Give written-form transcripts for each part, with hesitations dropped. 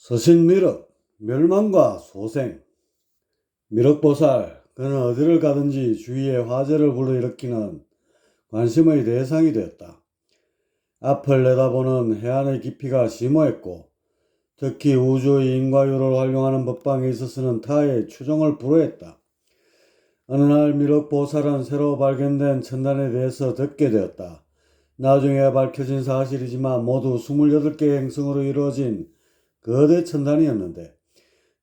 서신미륵, 멸망과 소생. 미륵보살, 그는 어디를 가든지 주위에 화제를 불러일으키는 관심의 대상이 되었다. 앞을 내다보는 해안의 깊이가 심오했고, 특히 우주의 인과율을 활용하는 법방에 있어서는 타의 추종을 불허했다. 어느 날 미륵보살은 새로 발견된 천단에 대해서 듣게 되었다. 나중에 밝혀진 사실이지만 모두 28개의 행성으로 이루어진 거대 천단이었는데,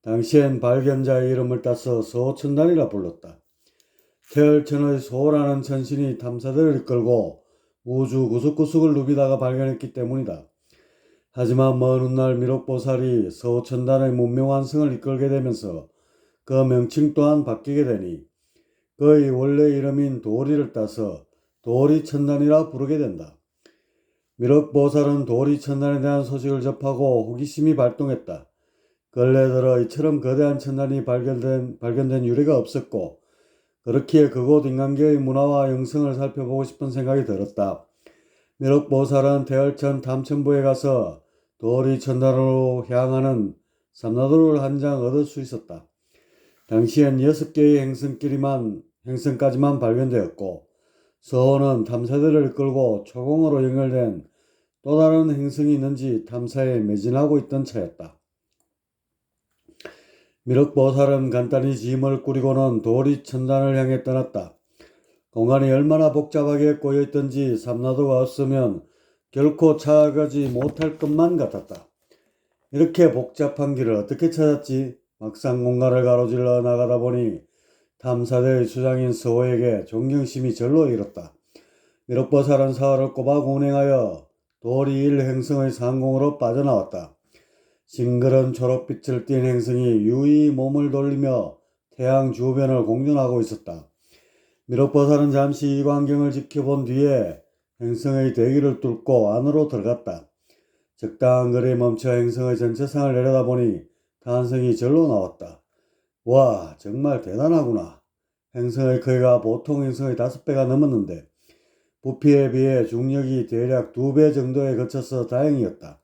당시엔 발견자의 이름을 따서 소천단이라 불렀다. 태열천의 소라는 천신이 탐사대를 이끌고 우주 구석구석을 누비다가 발견했기 때문이다. 하지만 먼 훗날 미륵보살이 소천단의 문명완성을 이끌게 되면서 그 명칭 또한 바뀌게 되니 그의 원래 이름인 도리를 따서 도리천단이라 부르게 된다. 미륵보살은 도리천단에 대한 소식을 접하고 호기심이 발동했다. 근래 들어 이처럼 거대한 천단이 발견된 유래가 없었고, 그렇기에 그곳 인간계의 문화와 영성을 살펴보고 싶은 생각이 들었다. 미륵보살은 대열천 탐천부에 가서 도리천단으로 향하는 삼라도를 한 장 얻을 수 있었다. 당시엔 6개의 행성까지만 발견되었고, 서호는 탐사대를 이끌고 초공으로 연결된 또 다른 행성이 있는지 탐사에 매진하고 있던 차였다. 미륵보살은 간단히 짐을 꾸리고는 도리천단을 향해 떠났다. 공간이 얼마나 복잡하게 꼬여있던지 삼라도가 없으면 결코 찾아가지 못할 것만 같았다. 이렇게 복잡한 길을 어떻게 찾았지? 막상 공간을 가로질러 나가다 보니 탐사대의 수장인 서호에게 존경심이 절로 일었다. 미륵보살은 사흘을 꼬박 운행하여 도리 1행성의 상공으로 빠져나왔다. 싱그런 초록빛을 띤 행성이 유유히 몸을 돌리며 태양 주변을 공전하고 있었다. 미륵보살은 잠시 이 광경을 지켜본 뒤에 행성의 대기를 뚫고 안으로 들어갔다. 적당한 거리에 멈춰 행성의 전체상을 내려다보니 탄성이 절로 나왔다. 와, 정말 대단하구나. 행성의 크기가 보통 행성의 5배가 넘었는데 부피에 비해 중력이 대략 2배 정도에 그쳐서 다행이었다.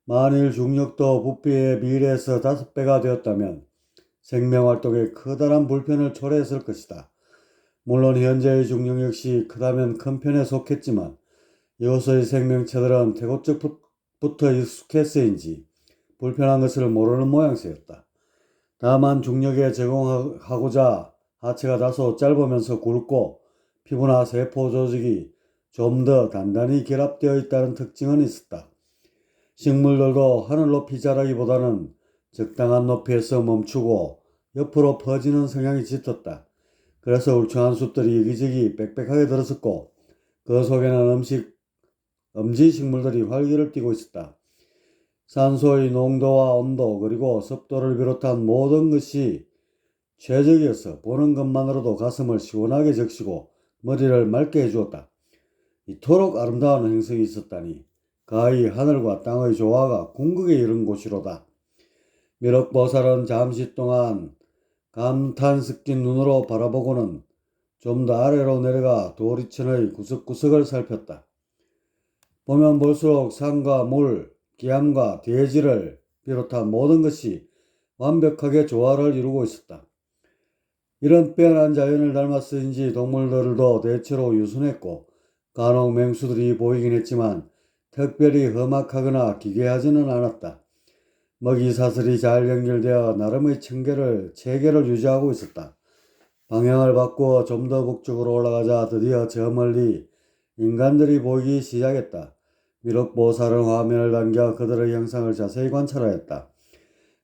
만일 중력도 부피에 비례해서 5배가 되었다면 생명활동에 커다란 불편을 초래했을 것이다. 물론 현재의 중력 역시 크다면 큰 편에 속했지만 이곳의 생명체들은 태고적부터 익숙해서인지 불편한 것을 모르는 모양새였다. 다만 중력에 적응하고자 하체가 다소 짧으면서 굵고 피부나 세포 조직이 좀 더 단단히 결합되어 있다는 특징은 있었다. 식물들도 하늘 높이 자라기보다는 적당한 높이에서 멈추고 옆으로 퍼지는 성향이 짙었다. 그래서 울창한 숲들이 여기저기 빽빽하게 들었었고 그 속에는 엄지식물들이 활기를 띠고 있었다. 산소의 농도와 온도 그리고 습도를 비롯한 모든 것이 최적이어서 보는 것만으로도 가슴을 시원하게 적시고 머리를 맑게 해주었다. 이토록 아름다운 행성이 있었다니 가히 하늘과 땅의 조화가 궁극에 이른 곳이로다. 미륵보살은 잠시 동안 감탄 섞인 눈으로 바라보고는 좀 더 아래로 내려가 도리천의 구석구석을 살폈다. 보면 볼수록 산과 물, 기암과 대지를 비롯한 모든 것이 완벽하게 조화를 이루고 있었다. 이런 빼어난 자연을 닮았으인지 동물들도 대체로 유순했고 간혹 맹수들이 보이긴 했지만 특별히 험악하거나 기괴하지는 않았다. 먹이 사슬이 잘 연결되어 나름의 체계를 유지하고 있었다. 방향을 바꾸어 좀 더 북쪽으로 올라가자 드디어 저 멀리 인간들이 보이기 시작했다. 미륵보살은 화면을 당겨 그들의 형상을 자세히 관찰하였다.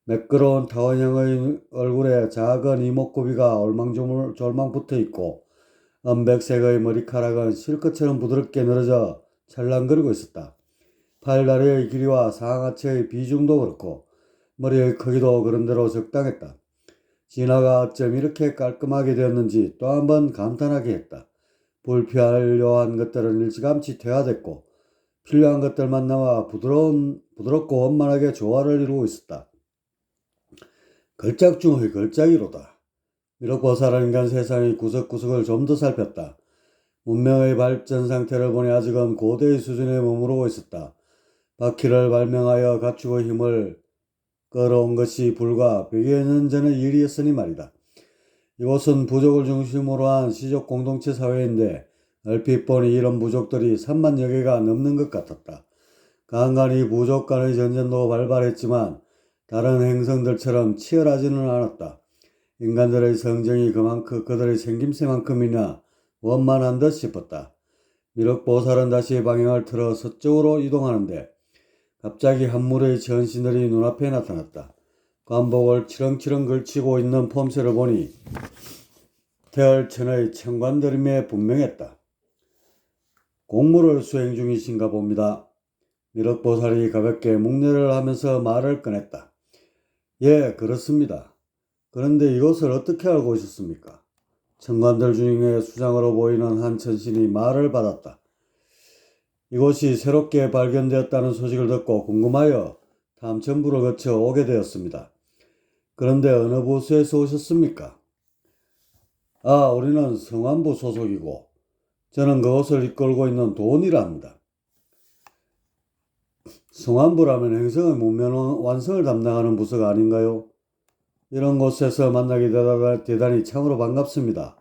매끄러운 타원형의 얼굴에 작은 이목구비가 올망졸망 붙어있고 은백색의 머리카락은 실크처럼 부드럽게 늘어져 찰랑거리고 있었다. 팔다리의 길이와 상하체의 비중도 그렇고 머리의 크기도 그런대로 적당했다. 진화가 어쩜 이렇게 깔끔하게 되었는지 또 한 번 감탄하게 했다. 불필요한 것들은 일찌감치 퇴화됐고 필요한 것들만 남아 부드럽고 원만하게 조화를 이루고 있었다. 걸작 중의 걸작이로다. 미륵보살은 인간 세상의 구석구석을 좀 더 살폈다. 문명의 발전 상태를 보니 아직은 고대의 수준에 머무르고 있었다. 바퀴를 발명하여 가축의 힘을 끌어온 것이 불과 100여 년 전의 일이었으니 말이다. 이곳은 부족을 중심으로 한 시족 공동체 사회인데 얼핏 보니 이런 부족들이 3만여 개가 넘는 것 같았다. 간간히 부족 간의 전쟁도 발발했지만 다른 행성들처럼 치열하지는 않았다. 인간들의 성정이 그만큼 그들의 생김새만큼이나 원만한 듯 싶었다. 미륵보살은 다시 방향을 틀어 서쪽으로 이동하는데 갑자기 한 무리의 전신들이 눈앞에 나타났다. 관복을 치렁치렁 걸치고 있는 폼새를 보니 태열천의 청관들임에 분명했다. 공무를 수행 중이신가 봅니다. 미륵보살이 가볍게 묵례를 하면서 말을 꺼냈다. 예, 그렇습니다. 그런데 이것을 어떻게 알고 오셨습니까? 청관들 중에 수장으로 보이는 한 천신이 말을 받았다. 이곳이 새롭게 발견되었다는 소식을 듣고 궁금하여 탐천부를 거쳐 오게 되었습니다. 그런데 어느 부서에서 오셨습니까? 아, 우리는 성안부 소속이고 저는 그곳을 이끌고 있는 도원이라 합니다. 성안부라면 행성의 문명 완성을 담당하는 부서가 아닌가요? 이런 곳에서 만나게 대단히 참으로 반갑습니다.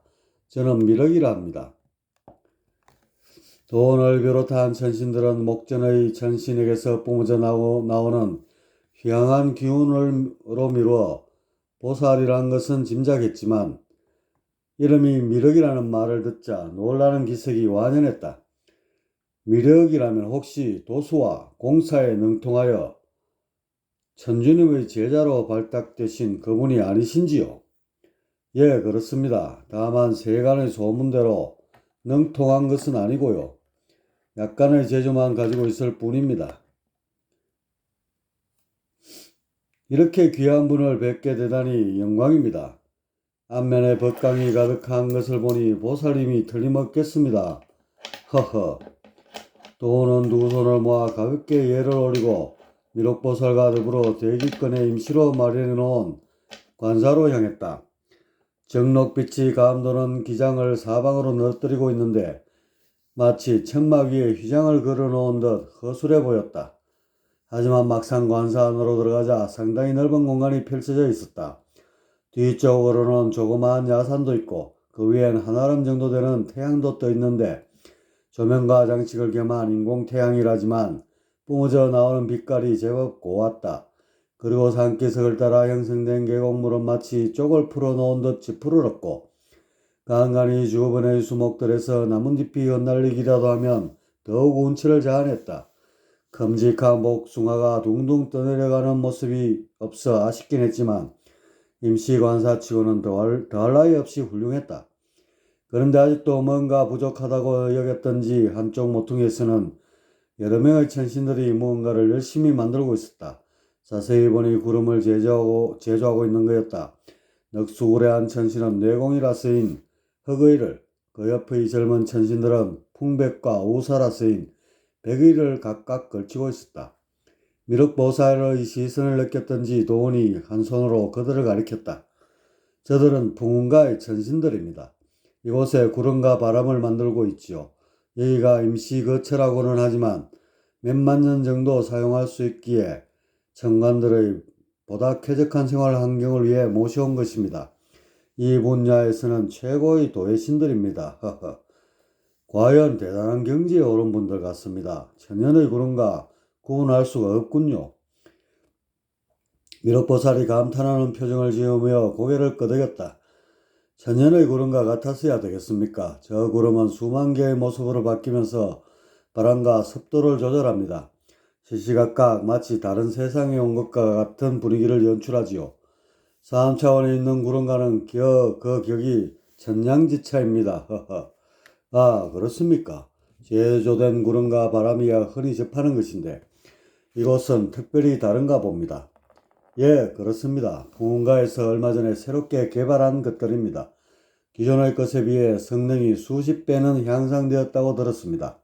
저는 미륵이라 합니다. 도원을 비롯한 천신들은 목전의 천신에게서 뿜어져 나오는 휘황한 기운으로 미루어 보살이란 것은 짐작했지만 이름이 미륵이라는 말을 듣자 놀라는 기색이 완연했다. 미륵이라면 혹시 도수와 공사에 능통하여 천주님의 제자로 발탁되신 그분이 아니신지요? 예, 그렇습니다. 다만 세간의 소문대로 능통한 것은 아니고요. 약간의 재주만 가지고 있을 뿐입니다. 이렇게 귀한 분을 뵙게 되다니 영광입니다. 안면에 법강이 가득한 것을 보니 보살님이 틀림없겠습니다. 허허. 도는 두 손을 모아 가볍게 예를 올리고 미륵보살과 더불어 대기권에 임시로 마련해 놓은 관사로 향했다. 정록빛이 감도는 기장을 사방으로 늘어뜨리고 있는데 마치 천막 위에 휘장을 걸어놓은 듯 허술해 보였다. 하지만 막상 관사 안으로 들어가자 상당히 넓은 공간이 펼쳐져 있었다. 뒤쪽으로는 조그마한 야산도 있고 그 위엔 한아름 정도 되는 태양도 떠 있는데 조명과 장식을 겸한 인공태양이라지만 뿜어져 나오는 빛깔이 제법 고왔다. 그리고 산기슭을 따라 형성된 계곡물은 마치 쪽을 풀어놓은 듯 찌푸르렀고 간간히 주변의 수목들에서 나뭇잎이 흩날리기라도 하면 더욱 운치를 자아냈다. 큼직한 복숭아가 둥둥 떠내려가는 모습이 없어 아쉽긴 했지만 임시관사치고는 더할 나위 없이 훌륭했다. 그런데 아직도 뭔가 부족하다고 여겼던지 한쪽 모퉁이에서는 여러 명의 천신들이 무언가를 열심히 만들고 있었다. 자세히 보니 구름을 제조하고 있는 거였다. 넋수구레한 천신은 뇌공이라 쓰인 흑의를, 그 옆의 젊은 천신들은 풍백과 우사라 쓰인 백의를 각각 걸치고 있었다. 미륵보살의 시선을 느꼈던지 도원이 한 손으로 그들을 가리켰다. 저들은 풍운가의 천신들입니다. 이곳에 구름과 바람을 만들고 있지요. 여기가 임시 거처라고는 하지만 몇만 년 정도 사용할 수 있기에 청관들의 보다 쾌적한 생활 환경을 위해 모셔온 것입니다. 이 분야에서는 최고의 도예신들입니다. 과연 대단한 경지에 오른 분들 같습니다. 천연의 구름과 구분할 수가 없군요. 미륵보살이 감탄하는 표정을 지으며 고개를 끄덕였다. 천연의 구름과 같았어야 되겠습니까? 저 구름은 수만 개의 모습으로 바뀌면서 바람과 습도를 조절합니다. 시시각각 마치 다른 세상에 온 것과 같은 분위기를 연출하지요. 3차원에 있는 구름과는 그 격이 천냥지차입니다. 아, 그렇습니까? 제조된 구름과 바람이야 흔히 접하는 것인데 이곳은 특별히 다른가 봅니다. 예, 그렇습니다. 풍운가에서 얼마 전에 새롭게 개발한 것들입니다. 기존의 것에 비해 성능이 수십 배는 향상되었다고 들었습니다.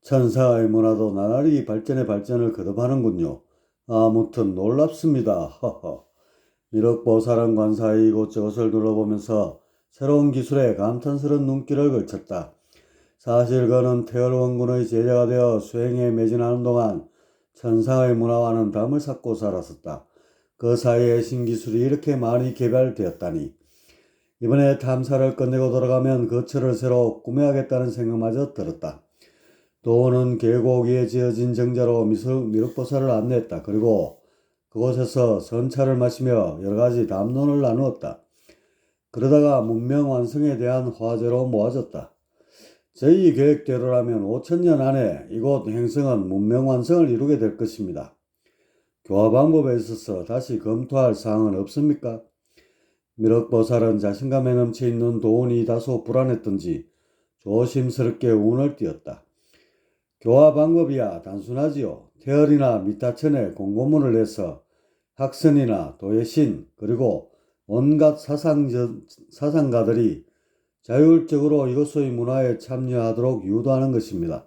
천사의 문화도 나날이 발전을 거듭하는군요. 아무튼 놀랍습니다. 허허. 미륵보살은 관사의 이곳저곳을 둘러보면서 새로운 기술에 감탄스러운 눈길을 걸쳤다. 사실 그는 태열원군의 제자가 되어 수행에 매진하는 동안 천상의 문화와는 담을 쌓고 살았었다. 그 사이에 신기술이 이렇게 많이 개발되었다니. 이번에 탐사를 끝내고 돌아가면 거처를 새로 꾸며야겠다는 생각마저 들었다. 도원은 계곡 위에 지어진 정자로 미륵보살을 안내했다. 그리고 그곳에서 선차를 마시며 여러가지 담론을 나누었다. 그러다가 문명 완성에 대한 화제로 모아졌다. 저희 계획대로라면 5천년 안에 이곳 행성은 문명 완성을 이루게 될 것입니다. 교화 방법에 있어서 다시 검토할 사항은 없습니까? 미륵보살은 자신감에 넘쳐있는 도운이 다소 불안했던지 조심스럽게 운을 띄었다. 교화 방법이야 단순하지요. 태열이나 미타천에 공고문을 내서 학선이나 도예신 그리고 온갖 사상가들이 자율적으로 이것의 문화에 참여하도록 유도하는 것입니다.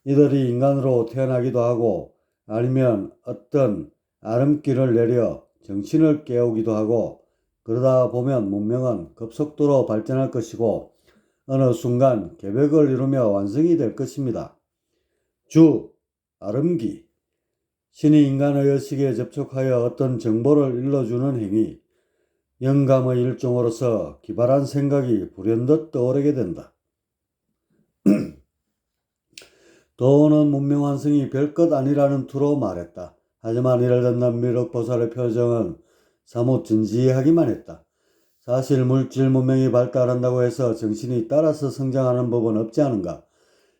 이들이 인간으로 태어나기도 하고 아니면 어떤 아름길을 내려 정신을 깨우기도 하고 그러다 보면 문명은 급속도로 발전할 것이고 어느 순간 계획을 이루며 완성이 될 것입니다. 주, 아름기. 신이 인간의 의식에 접촉하여 어떤 정보를 일러주는 행위, 영감의 일종으로서 기발한 생각이 불현듯 떠오르게 된다. 도원은 문명 완성이 별것 아니라는 투로 말했다. 하지만 이를 듣는 미륵보살의 표정은 사뭇 진지하기만 했다. 사실 물질 문명이 발달한다고 해서 정신이 따라서 성장하는 법은 없지 않은가.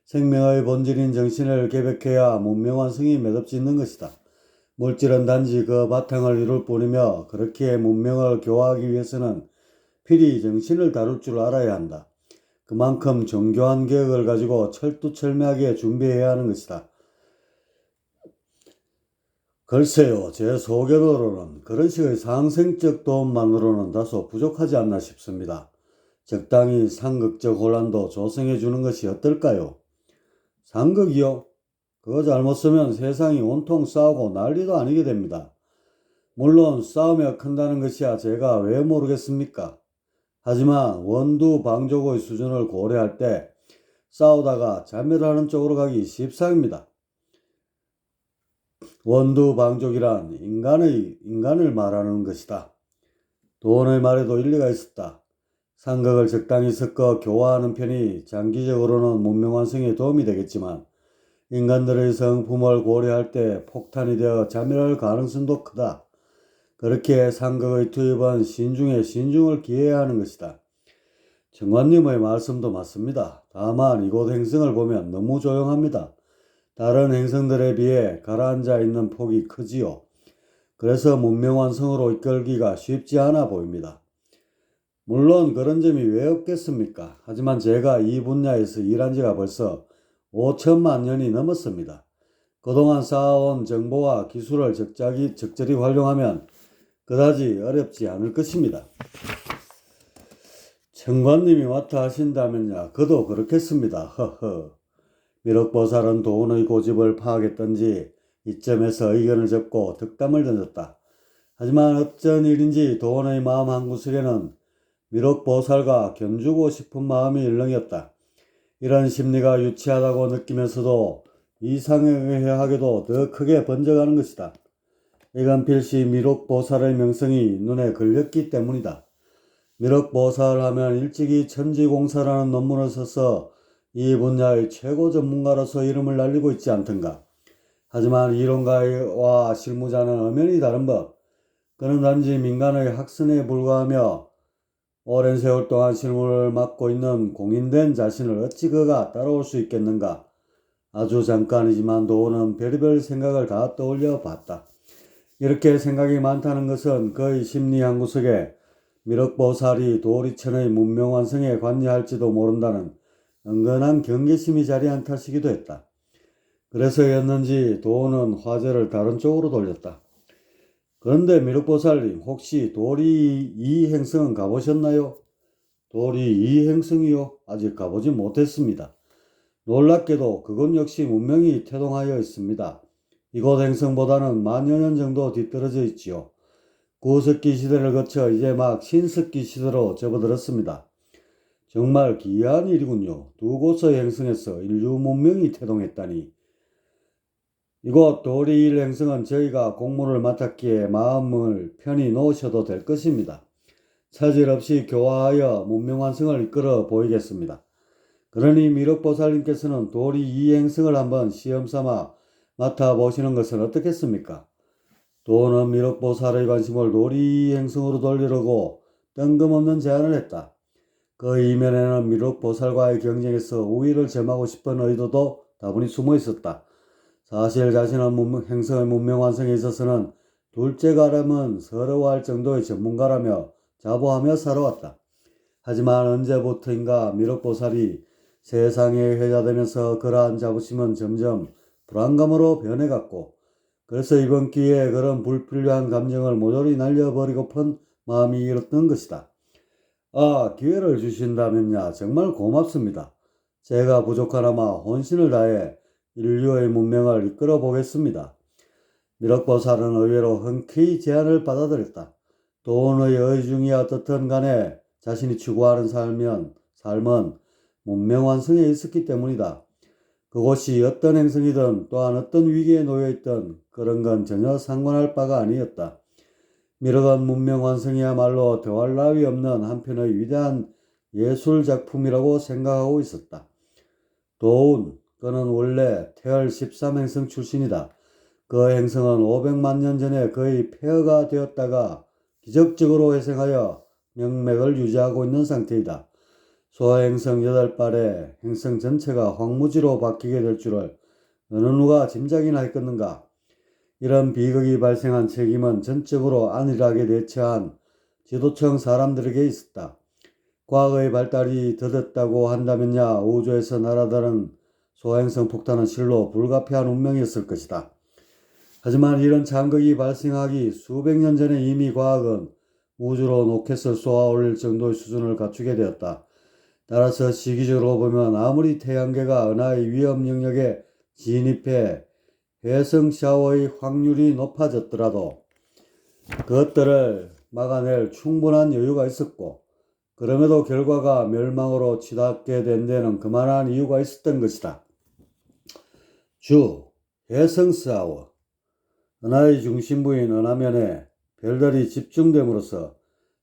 생명의 본질인 정신을 개벽해야 문명 완성이 매듭짓는 것이다. 물질은 단지 그 바탕을 이룰 뿐이며 그렇게 문명을 교화하기 위해서는 필히 정신을 다룰 줄 알아야 한다. 그만큼 정교한 계획을 가지고 철두철미하게 준비해야 하는 것이다. 글쎄요, 제 소견으로는 그런 식의 상생적 도움만으로는 다소 부족하지 않나 싶습니다. 적당히 상극적 혼란도 조성해 주는 것이 어떨까요? 상극이요? 그거 잘못 쓰면 세상이 온통 싸우고 난리도 아니게 됩니다. 물론 싸우며 큰다는 것이야 제가 왜 모르겠습니까? 하지만 원두 방족의 수준을 고려할 때 싸우다가 자멸하는 쪽으로 가기 십상입니다. 원두 방족이란 인간을 말하는 것이다. 도원의 말에도 일리가 있었다. 상극을 적당히 섞어 교화하는 편이 장기적으로는 문명 완성에 도움이 되겠지만 인간들의 성품을 고려할 때 폭탄이 되어 자멸할 가능성도 크다. 그렇게 상극의 투입은 신중에 신중을 기해야 하는 것이다. 정관님의 말씀도 맞습니다. 다만 이곳 행성을 보면 너무 조용합니다. 다른 행성들에 비해 가라앉아 있는 폭이 크지요. 그래서 문명 완성으로 이끌기가 쉽지 않아 보입니다. 물론 그런 점이 왜 없겠습니까? 하지만 제가 이 분야에서 일한 지가 벌써 5천만 년이 넘었습니다. 그동안 쌓아온 정보와 기술을 적절히 활용하면 그다지 어렵지 않을 것입니다. 청관님이 맡아 하신다면야 그도 그렇겠습니다. 허허. 미륵보살은 도원의 고집을 파악했던지 이점에서 의견을 접고 득담을 던졌다. 하지만 어쩐 일인지 도원의 마음 한구석에는 미륵보살과 견주고 싶은 마음이 일렁였다. 이런 심리가 유치하다고 느끼면서도 이상하게도 더 크게 번져가는 것이다. 이건 필시 미륵보살의 명성이 눈에 걸렸기 때문이다. 미륵보살 하면 일찍이 천지공사라는 논문을 써서 이 분야의 최고 전문가로서 이름을 날리고 있지 않던가. 하지만 이론가와 실무자는 엄연히 다른 법. 그는 단지 민간의 학생에 불과하며 오랜 세월 동안 실무를 맡고 있는 공인된 자신을 어찌 그가 따라올 수 있겠는가. 아주 잠깐이지만 도원은 별의별 생각을 다 떠올려 봤다. 이렇게 생각이 많다는 것은 그의 심리 한구석에 미륵보살이 도리천의 문명 완성에 관여할지도 모른다는 은근한 경계심이 자리한 탓이기도 했다. 그래서였는지 도원은 화제를 다른 쪽으로 돌렸다. 그런데 미륵보살님, 혹시 도리 2행성은 가보셨나요? 도리 2행성이요? 아직 가보지 못했습니다. 놀랍게도 그건 역시 문명이 태동하여 있습니다. 이곳 행성보다는 만여 년 정도 뒤떨어져 있지요. 구석기 시대를 거쳐 이제 막 신석기 시대로 접어들었습니다. 정말 기이한 일이군요. 두 곳의 행성에서 인류 문명이 태동했다니. 이곳 도리1 행성은 저희가 공무를 맡았기에 마음을 편히 놓으셔도 될 것입니다. 차질 없이 교화하여 문명완성을 이끌어 보이겠습니다. 그러니 미륵보살님께서는 도리2 행성을 한번 시험삼아 맡아보시는 것은 어떻겠습니까? 도는 미륵보살의 관심을 도리2 행성으로 돌리려고 뜬금없는 제안을 했다. 그 이면에는 미륵보살과의 경쟁에서 우위를 점하고 싶은 의도도 다분히 숨어 있었다. 사실 자신은 행성의 문명 완성에 있어서는 둘째 가름은 서러워할 정도의 전문가라며 자부하며 살아왔다. 하지만 언제부터인가 미륵보살이 세상에 회자되면서 그러한 자부심은 점점 불안감으로 변해갔고, 그래서 이번 기회에 그런 불필요한 감정을 모조리 날려버리고픈 마음이 일었던 것이다. 기회를 주신다면야 정말 고맙습니다. 제가 부족하나마 혼신을 다해 인류의 문명을 이끌어 보겠습니다. 미륵보살은 의외로 흔쾌히 제안을 받아들였다. 돈의 의중이 어떻든 간에 자신이 추구하는 삶은 문명 완성에 있었기 때문이다. 그곳이 어떤 행성이든 또한 어떤 위기에 놓여있든 그런 건 전혀 상관할 바가 아니었다. 미륵은 문명 완성이야말로 더할 나위 없는 한편의 위대한 예술작품이라고 생각하고 있었다. 그는 원래 태열 13행성 출신이다. 그 행성은 500만 년 전에 거의 폐허가 되었다가 기적적으로 회생하여 명맥을 유지하고 있는 상태이다. 소행성 8발에 행성 전체가 황무지로 바뀌게 될 줄을 어느 누가 짐작이나 했겠는가. 이런 비극이 발생한 책임은 전적으로 안일하게 대처한 지도청 사람들에게 있었다. 과거의 발달이 더뎠다고 한다면야 우주에서 날아다른 소행성 폭탄은 실로 불가피한 운명이었을 것이다. 하지만 이런 장극이 발생하기 수백 년 전에 이미 과학은 우주로 로켓을 쏘아 올릴 정도의 수준을 갖추게 되었다. 따라서 시기적으로 보면 아무리 태양계가 은하의 위험 영역에 진입해 회성 샤워의 확률이 높아졌더라도 그것들을 막아낼 충분한 여유가 있었고, 그럼에도 결과가 멸망으로 치닫게 된 데는 그만한 이유가 있었던 것이다. 회성 샤워. 은하의 중심부인 은하면에 별들이 집중됨으로써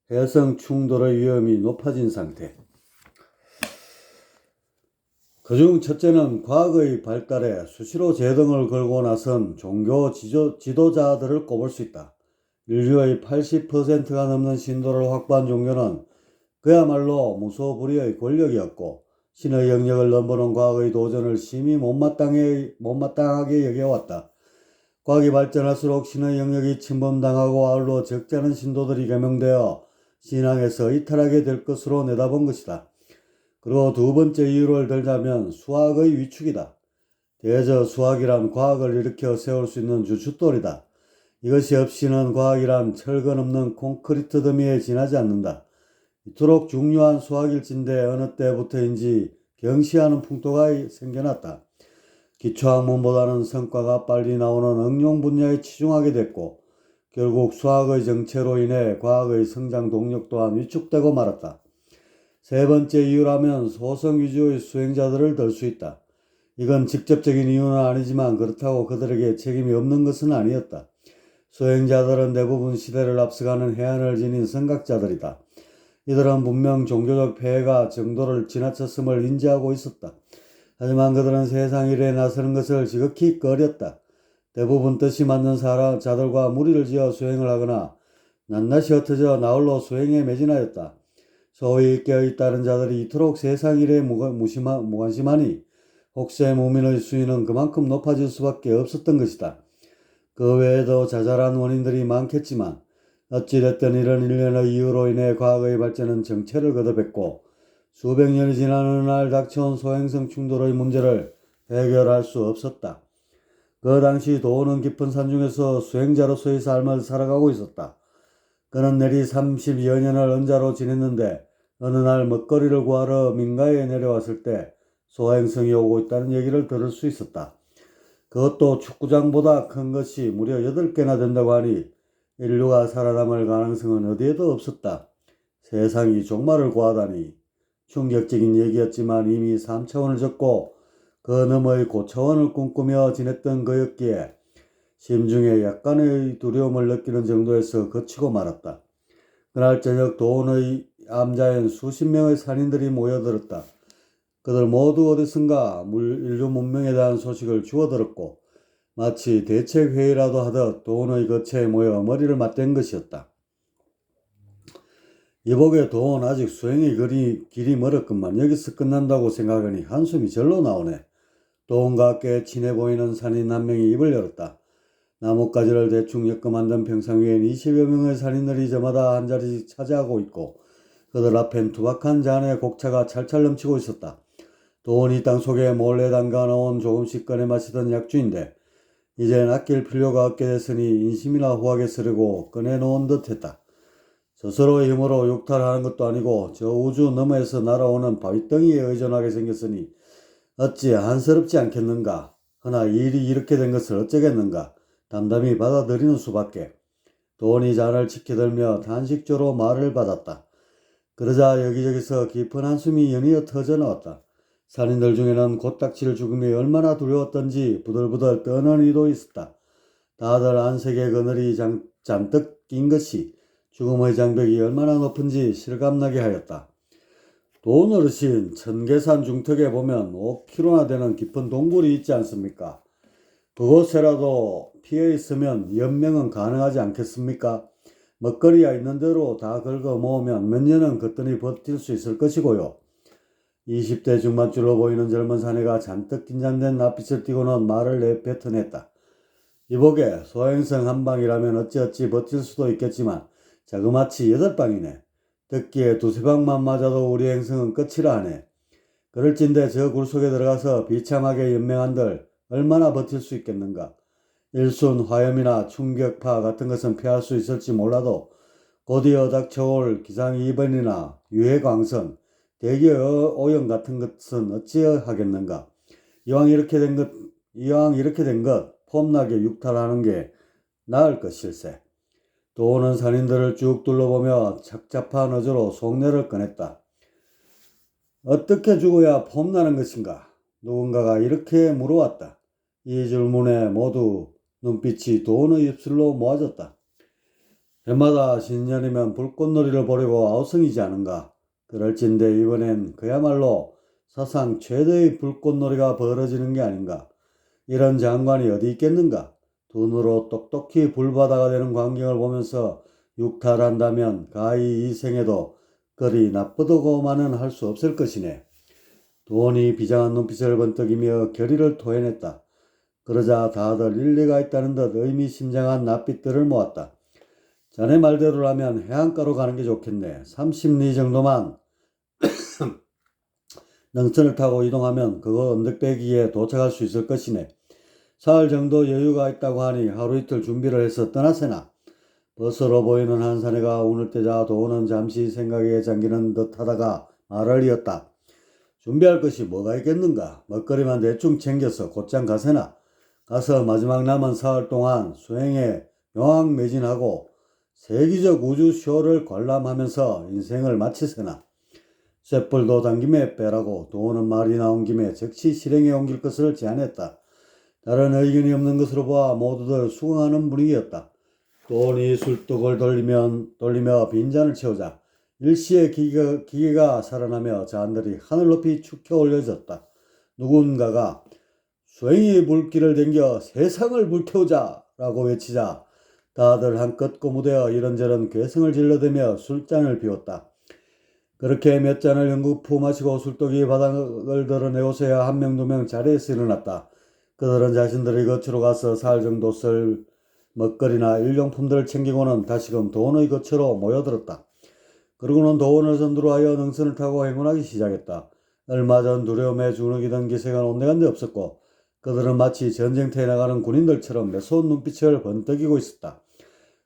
회성 충돌의 위험이 높아진 상태. 그중 첫째는 과거의 발달에 수시로 제등을 걸고 나선 종교 지도자들을 꼽을 수 있다. 인류의 80%가 넘는 신도를 확보한 종교는 그야말로 무소불위의 권력이었고, 신의 영역을 넘보는 과거의 도전을 심히 못마땅하게 여겨왔다. 과학이 발전할수록 신의 영역이 침범당하고 아울러 적지 않은 신도들이 개명되어 신앙에서 이탈하게 될 것으로 내다본 것이다. 그리고 두 번째 이유를 들자면 수학의 위축이다. 대저 수학이란 과학을 일으켜 세울 수 있는 주춧돌이다. 이것이 없이는 과학이란 철근 없는 콘크리트 더미에 지나지 않는다. 이토록 중요한 수학일진데 어느 때부터인지 경시하는 풍토가 생겨났다. 기초학문보다는 성과가 빨리 나오는 응용 분야에 치중하게 됐고, 결국 수학의 정체로 인해 과학의 성장 동력 또한 위축되고 말았다. 세 번째 이유라면 소성 위주의 수행자들을 들 수 있다. 이건 직접적인 이유는 아니지만 그렇다고 그들에게 책임이 없는 것은 아니었다. 수행자들은 대부분 시대를 앞서가는 해안을 지닌 선각자들이다. 이들은 분명 종교적 폐해가 정도를 지나쳤음을 인지하고 있었다. 하지만 그들은 세상 일에 나서는 것을 지극히 꺼렸다. 대부분 뜻이 맞는 자들과 무리를 지어 수행을 하거나 낱낱이 흩어져 나홀로 수행에 매진하였다. 소위 깨어있다는 자들이 이토록 세상 일에 무관심하니 혹세 무민의 수위는 그만큼 높아질 수밖에 없었던 것이다. 그 외에도 자잘한 원인들이 많겠지만 어찌됐든 이런 일련의 이유로 인해 과거의 발전은 정체를 거듭했고, 수백 년이 지난 어느 날 닥쳐온 소행성 충돌의 문제를 해결할 수 없었다. 그 당시 도는 깊은 산중에서 수행자로서의 삶을 살아가고 있었다. 그는 내리 30여 년을 은자로 지냈는데 어느 날 먹거리를 구하러 민가에 내려왔을 때 소행성이 오고 있다는 얘기를 들을 수 있었다. 그것도 축구장보다 큰 것이 무려 8개나 된다고 하니 인류가 살아남을 가능성은 어디에도 없었다. 세상이 종말을 구하다니. 충격적인 얘기였지만 이미 3차원을 졌고 그 너머의 고차원을 꿈꾸며 지냈던 그였기에 심중에 약간의 두려움을 느끼는 정도에서 그치고 말았다. 그날 저녁 도원의 암자엔 수십 명의 산인들이 모여들었다. 그들 모두 어디선가 인류 문명에 대한 소식을 주워들었고 마치 대책회의라도 하듯 도원의 거처에 모여 머리를 맞댄 것이었다. 이복의 도원 아직 수행의 길이 멀었건만 여기서 끝난다고 생각하니 한숨이 절로 나오네. 도원과 함께 친해 보이는 산인 한 명이 입을 열었다. 나뭇가지를 대충 엮어 만든 평상 위엔 20여 명의 산인들이 저마다 한 자리씩 차지하고 있고 그들 앞엔 투박한 잔의 곡차가 찰찰 넘치고 있었다. 도원이 땅속에 몰래 담가놓은 조금씩 꺼내 마시던 약주인데 이젠 아낄 필요가 없게 됐으니 인심이나 후하게 쓰려고 꺼내놓은 듯 했다. 스스로의 힘으로 육탈하는 것도 아니고 저 우주 너머에서 날아오는 바위덩이에 의존하게 생겼으니 어찌 안쓰럽지 않겠는가. 허나 일이 이렇게 된 것을 어쩌겠는가. 담담히 받아들이는 수밖에. 도원이 잔을 치켜들며 단식조로 말을 받았다. 그러자 여기저기서 깊은 한숨이 연이어 터져나왔다. 산인들 중에는 곧닥칠 죽음이 얼마나 두려웠던지 부들부들 떠는 이도 있었다. 다들 안색의 그늘이 잔뜩 낀 것이 죽음의 장벽이 얼마나 높은지 실감나게 하였다. 도원 어르신, 천계산 중턱에 보면 5km나 되는 깊은 동굴이 있지 않습니까? 그곳에라도 피해 있으면 연명은 가능하지 않겠습니까? 먹거리가 있는 대로 다 긁어 모으면 몇 년은 거뜬히 버틸 수 있을 것이고요. 20대 중반줄로 보이는 젊은 사내가 잔뜩 긴장된 낯빛을 띠고는 말을 내뱉어냈다. 이보게 소행성 한 방이라면 어찌어찌 버틸 수도 있겠지만 자그마치 8방이네. 듣기에 2~3방만 맞아도 우리 행성은 끝이라 하네. 그럴진데 저 굴속에 들어가서 비참하게 연명한들 얼마나 버틸 수 있겠는가. 일순 화염이나 충격파 같은 것은 피할 수 있을지 몰라도 곧이어 닥쳐올 기상이변이나 유해광선, 대기오염 같은 것은 어찌하겠는가. 이왕 이렇게 된 것 폼나게 육탈하는 게 나을 것일세. 도원은 산인들을 쭉 둘러보며 착잡한 어조로 속내를 꺼냈다. 어떻게 죽어야 폼나는 것인가? 누군가가 이렇게 물어왔다. 이 질문에 모두 눈빛이 도원의 입술로 모아졌다. 해마다 신년이면 불꽃놀이를 보려고 아우성이지 않은가? 그럴진데 이번엔 그야말로 사상 최대의 불꽃놀이가 벌어지는 게 아닌가? 이런 장관이 어디 있겠는가? 두 눈으로 똑똑히 불바다가 되는 광경을 보면서 육탈한다면 가히 이 생에도 그리 나쁘다고만은 할 수 없을 것이네. 도원이 비장한 눈빛을 번뜩이며 결의를 토해냈다. 그러자 다들 일리가 있다는 듯 의미심장한 낯빛들을 모았다. 자네 말대로라면 해안가로 가는 게 좋겠네. 30리 정도만 능선을 타고 이동하면 그거 언덕배기에 도착할 수 있을 것이네. 사흘 정도 여유가 있다고 하니 하루 이틀 준비를 해서 떠나세나. 벗으로 보이는 한 사내가 운을 떼자 도원은 잠시 생각에 잠기는 듯 하다가 말을 이었다. 준비할 것이 뭐가 있겠는가. 먹거리만 대충 챙겨서 곧장 가세나. 가서 마지막 남은 사흘 동안 수행에 명왕매진하고 세기적 우주쇼를 관람하면서 인생을 마치세나. 쇳불도 당김에 빼라고 도원은 말이 나온 김에 즉시 실행에 옮길 것을 제안했다. 다른 의견이 없는 것으로 보아 모두들 수긍하는 분위기였다. 도원이 술독을 돌리며 빈잔을 채우자 일시에 기계가 살아나며 잔들이 하늘 높이 축혀 올려졌다. 누군가가 수행이 불길을 댕겨 세상을 불태우자 라고 외치자 다들 한껏 고무되어 이런저런 괴성을 질러대며 술잔을 비웠다. 그렇게 몇 잔을 연구푸 마시고 술독이 바닥을 드러내고서야 한 명 두 명 자리에서 일어났다. 그들은 자신들의 거처로 가서 살 정도 쓸 먹거리나 일용품들을 챙기고는 다시금 도원의 거처로 모여들었다. 그러고는 도원을 선두로 하여 능선을 타고 행군하기 시작했다. 얼마 전 두려움에 주눅이던 기색은 온데간데 없었고 그들은 마치 전쟁터에 나가는 군인들처럼 매서운 눈빛을 번뜩이고 있었다.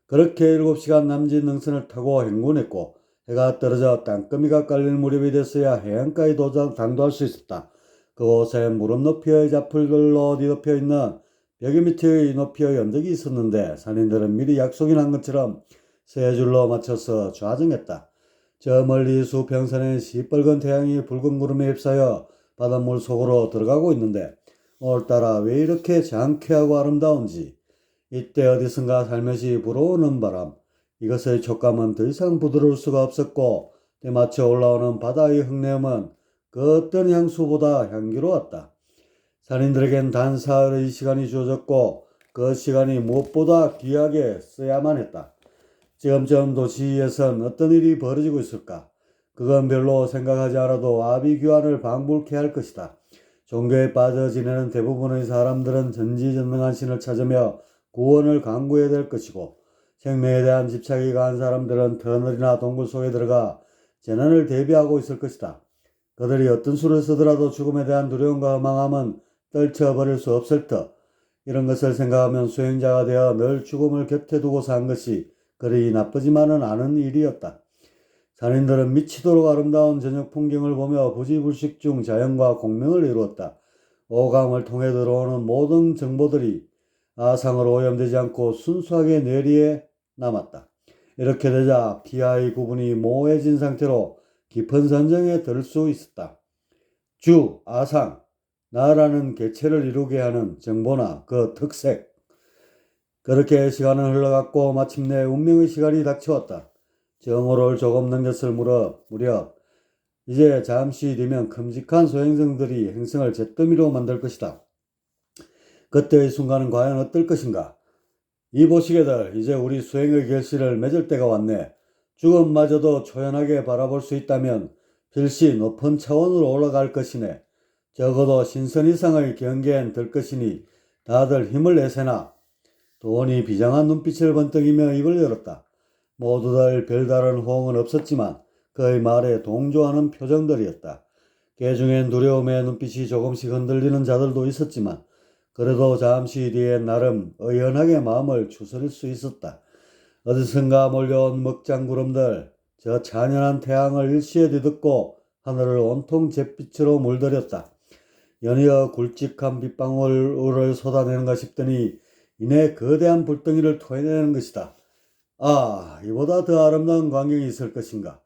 그렇게 7시간 남짓 능선을 타고 행군했고 해가 떨어져 땅거미가 깔릴 무렵이 됐어야 해안가에 당도할 수 있었다. 그곳에 무릎 높이의 자풀들로 뒤덮여 있는 벽의 밑의 높이의 언덕이 있었는데 산인들은 미리 약속이 난 것처럼 세 줄로 맞춰서 좌정했다. 저 멀리 수평선에 시뻘건 태양이 붉은 구름에 휩싸여 바닷물 속으로 들어가고 있는데 오늘따라 왜 이렇게 장쾌하고 아름다운지 이때 어디선가 살며시 불어오는 바람 이것의 촉감은 더 이상 부드러울 수가 없었고 때마쳐 올라오는 바다의 흙내음은 그 어떤 향수보다 향기로웠다. 산인들에겐 단 사흘의 시간이 주어졌고 그 시간이 무엇보다 귀하게 써야만 했다. 지금쯤 도시에선 어떤 일이 벌어지고 있을까? 그건 별로 생각하지 않아도 아비규환을 방불케 할 것이다. 종교에 빠져 지내는 대부분의 사람들은 전지전능한 신을 찾으며 구원을 강구해야 될 것이고 생명에 대한 집착이 강한 사람들은 터널이나 동굴 속에 들어가 재난을 대비하고 있을 것이다. 그들이 어떤 수를 쓰더라도 죽음에 대한 두려움과 허망함은 떨쳐버릴 수 없을 터. 이런 것을 생각하면 수행자가 되어 늘 죽음을 곁에 두고 산 것이 그리 나쁘지만은 않은 일이었다. 산인들은 미치도록 아름다운 저녁 풍경을 보며 부지불식 중 자연과 공명을 이루었다. 오감을 통해 들어오는 모든 정보들이 아상으로 오염되지 않고 순수하게 뇌리에 남았다. 이렇게 되자 피하의 구분이 모호해진 상태로 깊은 선정에 들 수 있었다. 주, 아상, 나라는 개체를 이루게 하는 정보나 그 특색. 그렇게 시간은 흘러갔고 마침내 운명의 시간이 닥쳐왔다. 정오를 조금 넘겼을 무렵 이제 잠시 뒤면 큼직한 소행성들이 행성을 잿더미로 만들 것이다. 그때의 순간은 과연 어떨 것인가? 이 보시게들 이제 우리 수행의 결실을 맺을 때가 왔네. 죽음마저도 초연하게 바라볼 수 있다면 필시 높은 차원으로 올라갈 것이네. 적어도 신선 이상의 경계엔 들 것이니 다들 힘을 내세나. 도원이 비장한 눈빛을 번뜩이며 입을 열었다. 모두들 별다른 호응은 없었지만 그의 말에 동조하는 표정들이었다. 개중엔 두려움의 눈빛이 조금씩 흔들리는 자들도 있었지만 그래도 잠시 뒤에 나름 의연하게 마음을 추스릴 수 있었다. 어디선가 몰려온 먹장구름들 저 찬연한 태양을 일시에 뒤덮고 하늘을 온통 잿빛으로 물들였다. 연이어 굵직한 빗방울을 쏟아내는가 싶더니 이내 거대한 불덩이를 토해내는 것이다. 아, 이보다 더 아름다운 광경이 있을 것인가.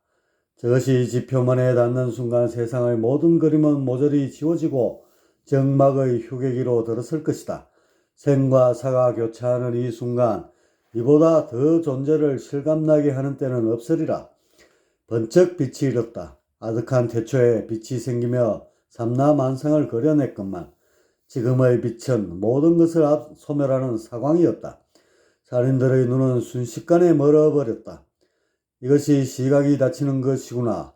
저것이 지표면에 닿는 순간 세상의 모든 그림은 모조리 지워지고 정막의 휴게기로 들어설 것이다. 생과 사가 교차하는 이 순간 이보다 더 존재를 실감나게 하는 때는 없으리라. 번쩍 빛이 일었다. 아득한 태초에 빛이 생기며 삼라만상을 그려냈건만 지금의 빛은 모든 것을 소멸하는 사광이었다. 살인들의 눈은 순식간에 멀어버렸다. 이것이 시각이 닫히는 것이구나.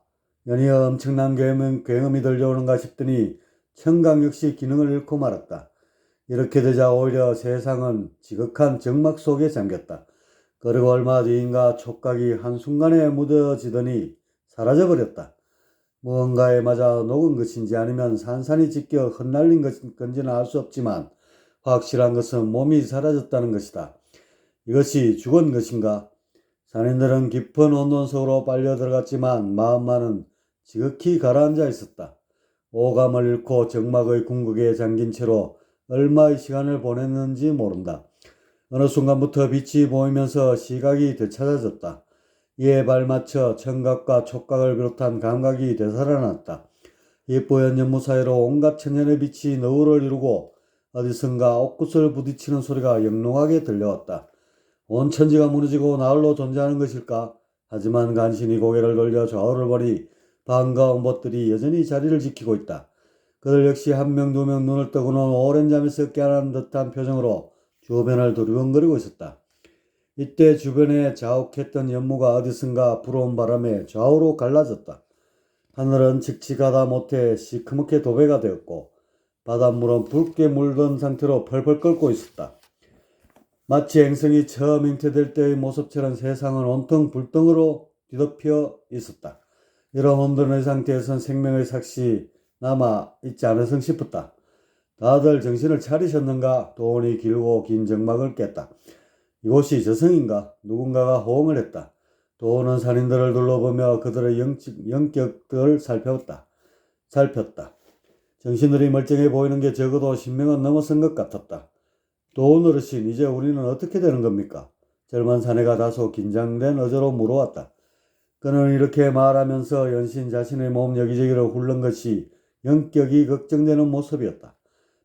연이어 엄청난 굉음이 들려오는가 싶더니 청각 역시 기능을 잃고 말았다. 이렇게 되자 오히려 세상은 지극한 정막 속에 잠겼다. 그리고 얼마 뒤인가 촉각이 한순간에 무뎌지더니 사라져버렸다. 무언가에 맞아 녹은 것인지 아니면 산산이 찢겨 흩날린 건지는 알 수 없지만 확실한 것은 몸이 사라졌다는 것이다. 이것이 죽은 것인가? 산인들은 깊은 혼돈 속으로 빨려 들어갔지만 마음만은 지극히 가라앉아 있었다. 오감을 잃고 정막의 궁극에 잠긴 채로 얼마의 시간을 보냈는지 모른다. 어느 순간부터 빛이 보이면서 시각이 되찾아졌다. 이에 발맞춰 청각과 촉각을 비롯한 감각이 되살아났다. 예뽀연 연무 사이로 온갖 천년의 빛이 너울을 이루고 어디선가 옥구슬 부딪히는 소리가 영롱하게 들려왔다. 온 천지가 무너지고 나홀로 존재하는 것일까? 하지만 간신히 고개를 돌려 좌우를 보니 반가운 벗들이 여전히 자리를 지키고 있다. 그들 역시 한 명 두 명 눈을 뜨고는 오랜 잠에서 깨어난 듯한 표정으로 주변을 두리번거리고 있었다. 이때 주변에 자욱했던 연무가 어디선가 불어온 바람에 좌우로 갈라졌다. 하늘은 칙칙하다 못해 시커멓게 도배가 되었고 바닷물은 붉게 물든 상태로 펄펄 끓고 있었다. 마치 행성이 처음 잉태될 때의 모습처럼 세상은 온통 불덩으로 뒤덮여 있었다. 이런 혼돈의 상태에선 생명의 삭시 남아 있지 않으성 싶었다. 다들 정신을 차리셨는가? 도원이 길고 긴 정막을 깼다. 이곳이 저승인가? 누군가가 호응을 했다. 도원은 산인들을 둘러보며 그들의 영격들을 살폈다. 정신들이 멀쩡해 보이는 게 적어도 10명은 넘어선 것 같았다. 도원 어르신, 이제 우리는 어떻게 되는 겁니까? 젊은 사내가 다소 긴장된 어조로 물어왔다. 그는 이렇게 말하면서 연신 자신의 몸 여기저기를 훑는 것이 영격이 걱정되는 모습이었다.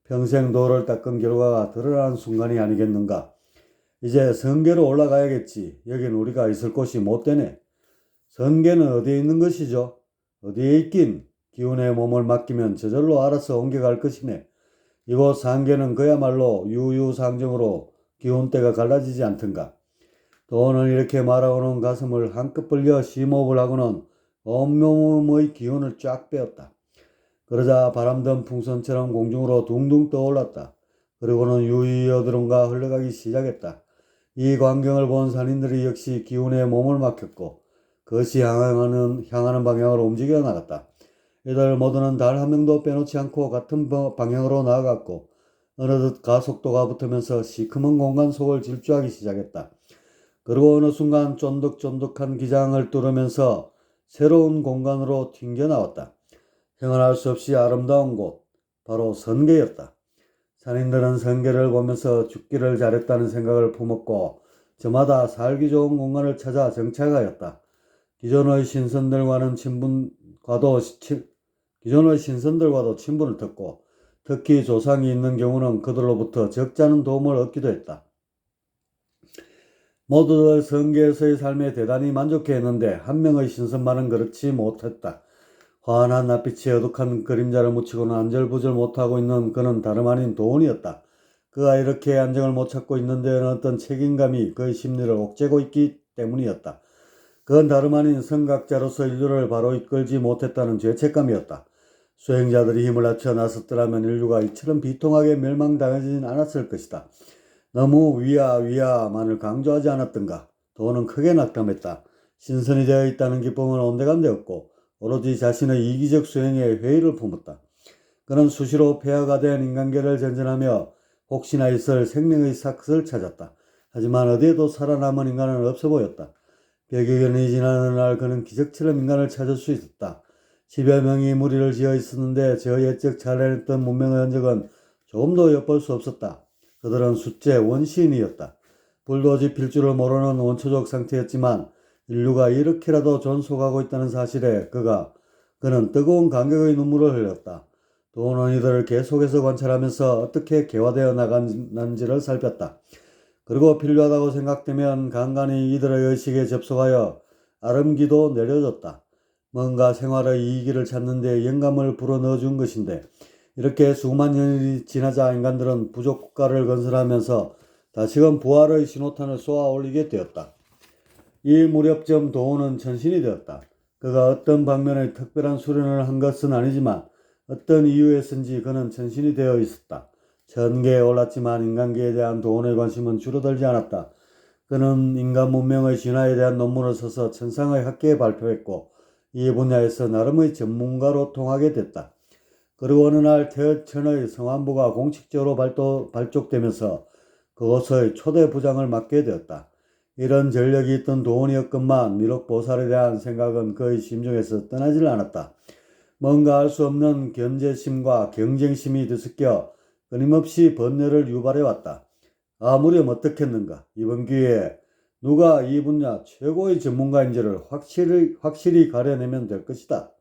평생 도를 닦은 결과가 드러나는 순간이 아니겠는가. 이제 성계로 올라가야겠지. 여긴 우리가 있을 곳이 못 되네. 성계는 어디에 있는 것이죠? 어디에 있긴. 기운의 몸을 맡기면 저절로 알아서 옮겨갈 것이네. 이곳 상계는 그야말로 유유상정으로 기운대가 갈라지지 않던가. 도는 이렇게 말하고는 가슴을 한껏 벌려 심호흡을 하고는 온몸의 기운을 쫙 빼었다. 그러자 바람든 풍선처럼 공중으로 둥둥 떠올랐다. 그리고는 유유히 어디론가 흘러가기 시작했다. 이 광경을 본 산인들이 역시 기운에 몸을 맡겼고 그것이 향하는 방향으로 움직여 나갔다. 이들 모두는 달 한 명도 빼놓지 않고 같은 방향으로 나아갔고 어느덧 가속도가 붙으면서 시커먼 공간 속을 질주하기 시작했다. 그리고 어느 순간 쫀득쫀득한 기장을 뚫으면서 새로운 공간으로 튕겨나왔다. 형언할 수 없이 아름다운 곳, 바로 선계였다. 산인들은 선계를 보면서 죽기를 잘했다는 생각을 품었고 저마다 살기 좋은 공간을 찾아 정착하였다. 기존의 신선들과도 친분을 텄고 특히 조상이 있는 경우는 그들로부터 적지 않은 도움을 얻기도 했다. 모두들 선계에서의 삶에 대단히 만족해했는데 한 명의 신선만은 그렇지 못했다. 환한 낯빛에 어둑한 그림자를 묻히고는 안절부절 못하고 있는 그는 다름 아닌 도훈이었다. 그가 이렇게 안정을 못 찾고 있는 데에는 어떤 책임감이 그의 심리를 옥죄고 있기 때문이었다. 그건 다름 아닌 선각자로서 인류를 바로 이끌지 못했다는 죄책감이었다. 수행자들이 힘을 합쳐 나섰더라면 인류가 이처럼 비통하게 멸망당하지는 않았을 것이다. 너무 위야만을 강조하지 않았던가. 도는 크게 낙담했다. 신선이 되어 있다는 기쁨은 온데간데 없고 오로지 자신의 이기적 수행에 회의를 품었다. 그는 수시로 폐하가 된 인간계를 전전하며 혹시나 있을 생명의 삭을 찾았다. 하지만 어디에도 살아남은 인간은 없어 보였다. 100여 년이 지나는 날 그는 기적처럼 인간을 찾을 수 있었다. 10여 명이 무리를 지어 있었는데 저 옛적 잘해냈던 문명의 흔적은 조금도 엿볼 수 없었다. 그들은 숫제 원시인이었다. 불도 지필 줄을 모르는 원초적 상태였지만 인류가 이렇게라도 존속하고 있다는 사실에 그는 뜨거운 감격의 눈물을 흘렸다. 도는 이들을 계속해서 관찰하면서 어떻게 개화되어 나가는지를 살폈다. 그리고 필요하다고 생각되면 간간히 이들의 의식에 접속하여 아름기도 내려줬다. 뭔가 생활의 이익을 찾는 데 영감을 불어넣어 준 것인데 이렇게 수만 년이 지나자 인간들은 부족 국가를 건설하면서 다시금 부활의 신호탄을 쏘아 올리게 되었다. 이 무렵쯤 도훈은 천신이 되었다. 그가 어떤 방면의 특별한 수련을 한 것은 아니지만 어떤 이유에서인지 그는 천신이 되어 있었다. 천계에 올랐지만 인간계에 대한 도훈의 관심은 줄어들지 않았다. 그는 인간 문명의 진화에 대한 논문을 써서 천상의 학계에 발표했고 이 분야에서 나름의 전문가로 통하게 됐다. 그리고 어느 날 태천의 성안부가 공식적으로 발족되면서 그곳의 초대 부장을 맡게 되었다. 이런 전력이 있던 도훈이었건만 미륵 보살에 대한 생각은 그의 심중에서 떠나질 않았다. 뭔가 알 수 없는 견제심과 경쟁심이 뒤섞여 끊임없이 번뇌를 유발해왔다. 아무렴 어떻겠는가. 이번 기회에 누가 이 분야 최고의 전문가인지를 확실히 가려내면 될 것이다.